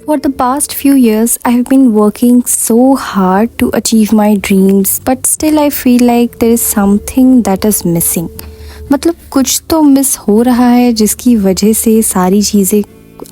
For the past few years, I have been working so hard to achieve my dreams, but still I feel like there is something that is missing. मतलब कुछ तो miss हो रहा है जिसकी वजह से सारी चीज़ें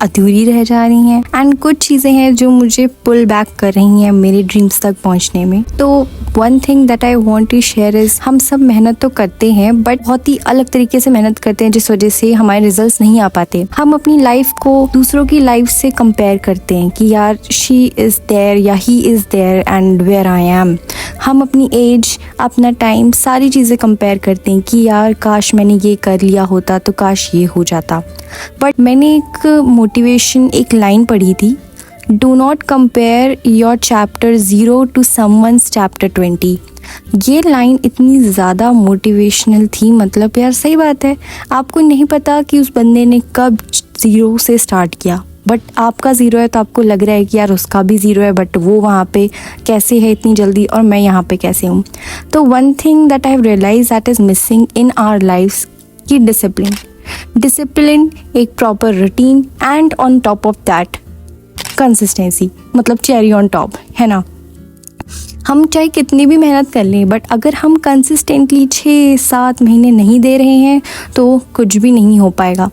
अधूरी रह जा रही हैं एंड कुछ चीज़ें हैं जो मुझे पुल बैक कर रही हैं मेरे ड्रीम्स तक पहुंचने में। तो one thing that I want to share is हम सब मेहनत तो करते हैं बट बहुत ही अलग तरीके से मेहनत करते हैं जिस वजह से हमारे रिजल्ट्स नहीं आ पाते। हम अपनी लाइफ को दूसरों की लाइफ से कंपेयर करते हैं कि यार शी इज़ देयर या he is there and where I am. हम अपनी एज, अपना टाइम, सारी चीज़ें कंपेयर करते हैं कि यार काश मैंने ये कर लिया होता तो काश ये हो जाता। बट मैंने एक मोटिवेशन, एक लाइन पढ़ी थी, do not compare your chapter 0 to someone's chapter 20। ये लाइन इतनी ज़्यादा मोटिवेशनल थी। मतलब यार सही बात है, आपको नहीं पता कि उस बंदे ने कब 0 से स्टार्ट किया, बट आपका 0 है तो आपको लग रहा है कि यार उसका भी 0 है, बट वो वहाँ पे कैसे है इतनी जल्दी और मैं यहाँ पे कैसे हूँ। तो one thing that I have realise that is missing in our lifes की डिसिप्लिन, एक proper routine and on top of that consistency, मतलब चेरी ऑन टॉप, है ना। हम चाहे कितनी भी मेहनत कर लें बट अगर हम कंसिस्टेंटली 6-7 महीने नहीं दे रहे हैं तो कुछ भी नहीं हो पाएगा।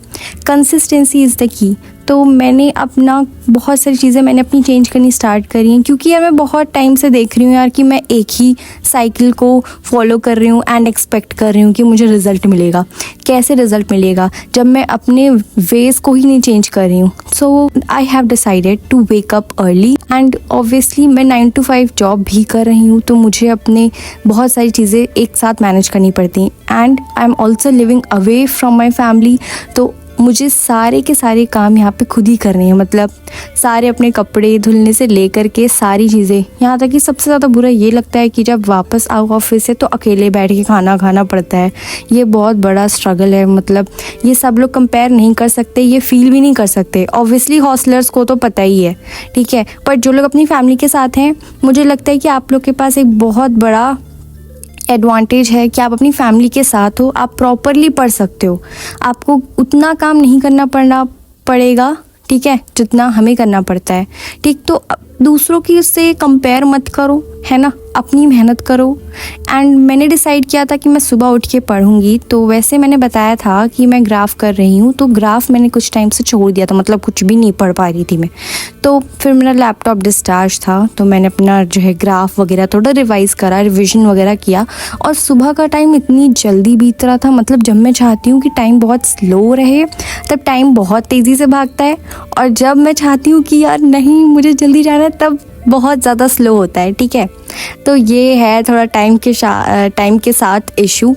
Consistency is the key. तो मैंने अपना बहुत सारी चीज़ें मैंने अपनी चेंज करनी स्टार्ट करी हैं क्योंकि यार मैं बहुत टाइम से देख रही हूँ यार कि मैं एक ही साइकिल को फॉलो कर रही हूँ एंड एक्सपेक्ट कर रही हूँ कि मुझे रिज़ल्ट मिलेगा। कैसे रिज़ल्ट मिलेगा जब मैं अपने वेज़ को ही नहीं चेंज कर रही हूँ। So I have decided to wake up early and obviously मैं 9 to 5 जॉब भी कर रही हूँ तो मुझे अपने बहुत सारी चीज़ें एक साथ मैनेज करनी पड़ती हैं and I am also living away from my family. तो मुझे सारे के सारे काम यहाँ पे खुद ही करने हैं। मतलब सारे अपने कपड़े धुलने से लेकर के सारी चीज़ें, यहाँ तक कि सबसे ज़्यादा बुरा ये लगता है कि जब वापस आओ ऑफिस से तो अकेले बैठ के खाना खाना पड़ता है। ये बहुत बड़ा स्ट्रगल है। मतलब ये सब लोग कंपेयर नहीं कर सकते, ये फील भी नहीं कर सकते। ऑब्वियसली हॉस्टलर्स को तो पता ही है, ठीक है, बट जो लोग अपनी फैमिली के साथ हैं, मुझे लगता है कि आप लोग के पास एक बहुत बड़ा एडवांटेज है कि आप अपनी फैमिली के साथ हो, आप प्रॉपरली पढ़ सकते हो। आपको उतना काम नहीं करना पड़ेगा, ठीक है, जितना हमें करना पड़ता है। ठीक, तो दूसरों की उससे कंपेयर मत करो, है ना, अपनी मेहनत करो। एंड मैंने डिसाइड किया था कि मैं सुबह उठ के पढ़ूंगी। तो वैसे मैंने बताया था कि मैं ग्राफ कर रही हूँ, तो ग्राफ मैंने कुछ टाइम से छोड़ दिया था, मतलब कुछ भी नहीं पढ़ पा रही थी मैं। तो फिर मेरा लैपटॉप डिस्चार्ज था तो मैंने अपना जो है ग्राफ वगैरह थोड़ा रिवाइज करा, रिविजन वगैरह किया और सुबह का टाइम इतनी जल्दी बीत रहा था। मतलब जब मैं चाहती हूँ कि टाइम बहुत स्लो रहे तब टाइम बहुत तेज़ी से भागता है और जब मैं चाहती हूँ कि यार नहीं मुझे जल्दी जाना है तब बहुत ज़्यादा स्लो होता है, ठीक है। तो ये है थोड़ा टाइम के साथ इशू,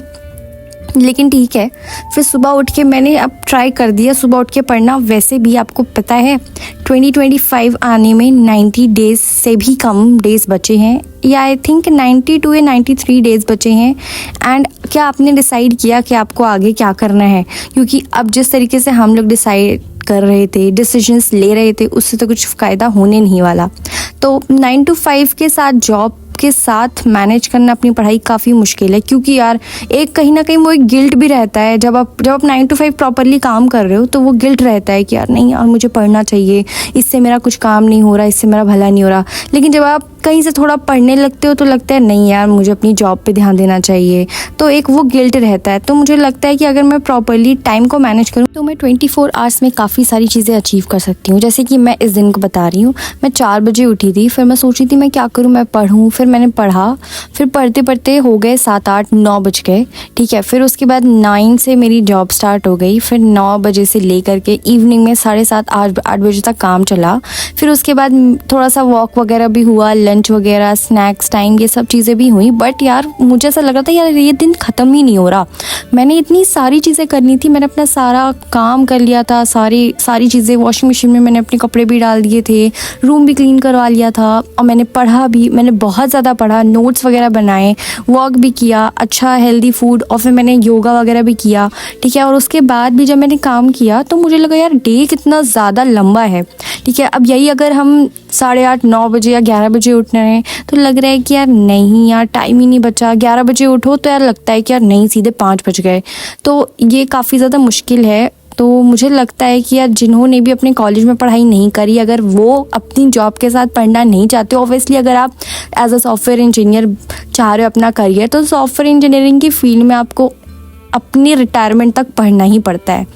लेकिन ठीक है। फिर सुबह उठ के मैंने अब ट्राई कर दिया सुबह उठ के पढ़ना। वैसे भी आपको पता है 2025 आने में 90 डेज़ से भी कम डेज़ बचे हैं, या आई थिंक 92 या 93 डेज़ बचे हैं। एंड क्या आपने डिसाइड किया कि आपको आगे क्या करना है? क्योंकि अब जिस तरीके से हम लोग डिसाइड कर रहे थे, डिसीजंस ले रहे थे, उससे तो कुछ फ़ायदा होने नहीं वाला। तो 9 to 5 के साथ जॉब के साथ मैनेज करना अपनी पढ़ाई काफ़ी मुश्किल है क्योंकि यार एक कहीं ना कहीं वो एक गिल्ट भी रहता है। जब आप 9 to 5 प्रॉपरली काम कर रहे हो तो वो गिल्ट रहता है कि यार नहीं यार मुझे पढ़ना चाहिए, इससे मेरा कुछ काम नहीं हो रहा, इससे मेरा भला नहीं हो रहा। लेकिन जब आप कहीं से थोड़ा पढ़ने लगते हो तो लगता है नहीं यार मुझे अपनी जॉब पे ध्यान देना चाहिए, तो एक वो गिल्ट रहता है। तो मुझे लगता है कि अगर मैं प्रॉपरली टाइम को मैनेज करूँ तो मैं 24 आवर्स में काफ़ी सारी चीज़ें अचीव कर सकती हूँ। जैसे कि मैं इस दिन को बता रही हूँ, मैं 4 बजे उठी थी, फिर मैं सोची थी मैं क्या करूँ, मैं पढ़ूँ। फिर मैंने पढ़ा, फिर पढ़ते पढ़ते हो गए 7, 8, 9 बज गए, ठीक है। फिर उसके बाद 9 से मेरी जॉब स्टार्ट हो गई। फिर 9 बजे से लेकर के इवनिंग में 7:30, 8 बजे तक काम चला। फिर उसके बाद थोड़ा सा वॉक वगैरह भी हुआ, लंच वगैरह, स्नैक्स टाइम, ये सब चीज़ें भी हुई। बट यार मुझे ऐसा लग रहा था यार ये दिन ख़त्म ही नहीं हो रहा। मैंने इतनी सारी चीज़ें करनी थी, मैंने अपना सारा काम कर लिया था, सारी चीज़ें वॉशिंग मशीन में मैंने अपने कपड़े भी डाल दिए थे, रूम भी क्लीन करवा लिया था और मैंने पढ़ा भी, मैंने बहुत ज़्यादा पढ़ा, नोट्स वगैरह बनाए, वॉक भी किया, अच्छा हेल्दी फूड, और फिर मैंने योगा वगैरह भी किया, ठीक है। और उसके बाद भी जब मैंने काम किया तो मुझे लगा यार डे कितना ज़्यादा लंबा है, ठीक है। अब यही अगर हम 8:30, 9 बजे या 11 बजे उठ रहे हैं तो लग रहा है कि यार नहीं यार टाइम ही नहीं बचा। 11 बजे उठो तो यार लगता है कि यार नहीं सीधे 5 बज गए। तो ये काफ़ी ज़्यादा मुश्किल है तो मुझे लगता है कि यार जिन्होंने भी अपने कॉलेज में पढ़ाई नहीं करी, अगर वो अपनी जॉब के साथ पढ़ना नहीं चाहते, ऑब्वियसली अगर आप एज अ सॉफ्टवेयर इंजीनियर चाह रहे हो अपना करियर, तो सॉफ्टवेयर इंजीनियरिंग की फील्ड में आपको अपनी रिटायरमेंट तक पढ़ना ही पड़ता है।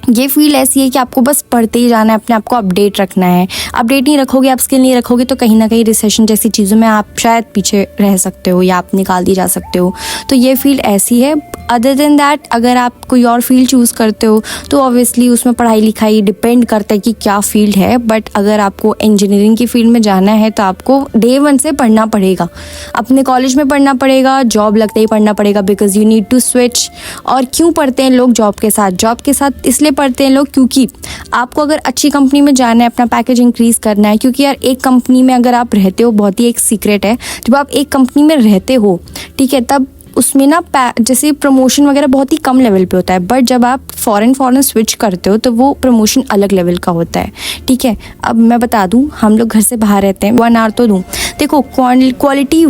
ये फील्ड ऐसी है कि आपको बस पढ़ते ही जाना है, अपने आप को अपडेट रखना है। अपडेट नहीं रखोगे, आप स्किल नहीं रखोगे, तो कहीं ना कहीं रिसेशन जैसी चीज़ों में आप शायद पीछे रह सकते हो या आप निकाल दी जा सकते हो। तो ये फील्ड ऐसी है। अदर देन दैट, अगर आप कोई और फील्ड चूज़ करते हो तो ऑब्वियसली उसमें पढ़ाई लिखाई डिपेंड करता है कि क्या फील्ड है। बट अगर आपको इंजीनियरिंग की फील्ड में जाना है तो आपको डे 1 से पढ़ना पड़ेगा, अपने कॉलेज में पढ़ना पड़ेगा, जॉब लगते ही पढ़ना पड़ेगा, because you need to switch. और क्यों पढ़ते हैं लोग जॉब के साथ? जॉब के साथ इसलिए पढ़ते हैं लोग क्योंकि आपको अगर अच्छी कंपनी में जाना है, अपना पैकेज इंक्रीज करना है। क्योंकि यार एक कंपनी में अगर आप रहते हो, बहुत ही एक सीक्रेट है, जब आप एक कंपनी में रहते हो, ठीक है, तब उसमें ना जैसे प्रमोशन वगैरह बहुत ही कम लेवल पे होता है। बट जब आप फॉरेन स्विच करते हो तो वो प्रमोशन अलग लेवल का होता है, ठीक है। अब मैं बता दूं, हम लोग घर से बाहर रहते हैं, 1 आवर तो दूं, देखो quality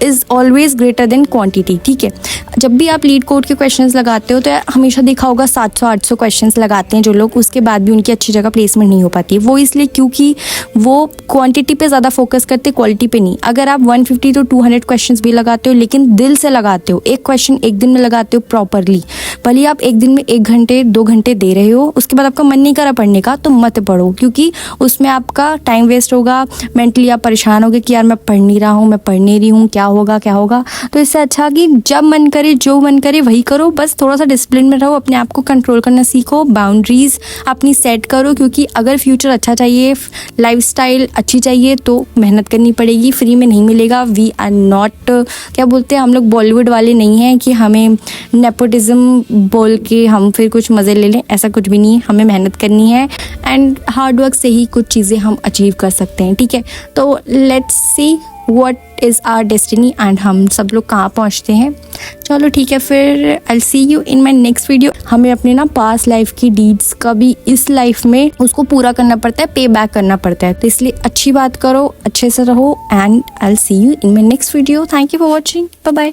is always greater than quantity, ठीक है। जब भी आप लीड कोड के क्वेश्चंस लगाते हो तो हमेशा देखा होगा 700-800 क्वेश्चंस लगाते हैं जो लोग, उसके बाद भी उनकी अच्छी जगह प्लेसमेंट नहीं हो पाती है। वो इसलिए क्योंकि वो क्वांटिटी पे ज़्यादा फोकस करते, क्वालिटी पे नहीं। अगर आप 150 to 200 क्वेश्चंस भी लगाते हो, लेकिन दिल से लगाते हो, एक क्वेश्चन एक दिन में लगाते हो प्रॉपरली, भले आप एक दिन में 1 घंटे 2 घंटे दे रहे हो, उसके बाद आपका मन नहीं करा पढ़ने का, तो मत पढ़ो, क्योंकि उसमें आपका टाइम वेस्ट होगा, मेंटली आप परेशान होगे कि यार मैं पढ़ नहीं रहा हूँ, मैं पढ़ नहीं रही हूँ, क्या होगा क्या होगा। तो इससे अच्छा कि जब मन करे, जो मन करे वही करो, बस थोड़ा सा डिसिप्लिन में रहो, अपने आप को कंट्रोल करना सीखो, बाउंड्रीज अपनी सेट करो। क्योंकि अगर फ्यूचर अच्छा चाहिए, लाइफस्टाइल अच्छी चाहिए, तो मेहनत करनी पड़ेगी, फ्री में नहीं मिलेगा। वी आर नॉट, क्या बोलते हैं हम लोग, बॉलीवुड वाले नहीं हैं कि हमें नेपोटिज्म बोल के हम फिर कुछ मज़े ले लें, ऐसा कुछ भी नहीं है। हमें मेहनत करनी है एंड हार्डवर्क से ही कुछ चीज़ें हम अचीव कर सकते हैं, ठीक है। तो let's see what is our destiny and हम सब लोग कहाँ पहुँचते हैं। चलो ठीक है, फिर आई will see you in my next video. हमें अपने ना पास्ट लाइफ की डीड्स का भी इस लाइफ में उसको पूरा करना पड़ता है, पे बैक करना पड़ता है। तो इसलिए अच्छी बात करो, अच्छे से रहो and I will see you in my next video. Thank you for watching, bye bye.